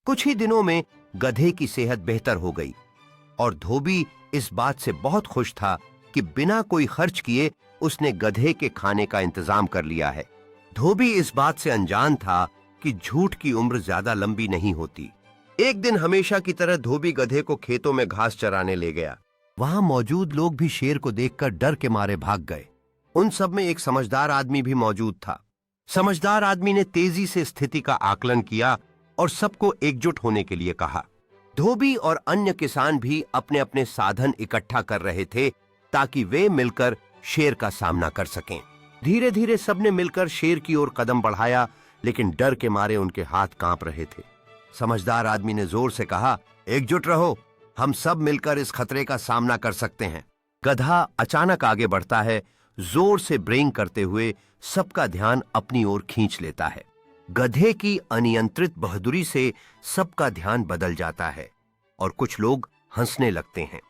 कुछ ही दिनों में गधे की सेहत बेहतर हो गई और धोबी इस बात से बहुत खुश था कि बिना कोई खर्च किए उसने गधे के खाने का इंतजाम कर लिया है। धोबी इस बात से अनजान था कि झूठ की उम्र ज्यादा लंबी नहीं होती। एक दिन हमेशा की तरह धोबी गधे को खेतों में घास चराने ले गया। वहां मौजूद लोग भी शेर को देखकर डर के मारे भाग गए। उन सब में एक समझदार आदमी भी मौजूद था। समझदार आदमी ने तेजी से स्थिति का आकलन किया और सबको एकजुट होने के लिए कहा। धोबी और अन्य किसान भी अपने अपने साधन इकट्ठा कर रहे थे ताकि वे मिलकर शेर का सामना कर सकें। धीरे धीरे सबने मिलकर शेर की ओर कदम बढ़ाया, लेकिन डर के मारे उनके हाथ कांप रहे थे। समझदार आदमी ने जोर से कहा, एकजुट रहो, हम सब मिलकर इस खतरे का सामना कर सकते हैं। गधा अचानक आगे बढ़ता है, जोर से ब्रेक करते हुए सबका ध्यान अपनी ओर खींच लेता है। गधे की अनियंत्रित बहादुरी से सबका ध्यान बदल जाता है और कुछ लोग हंसने लगते हैं।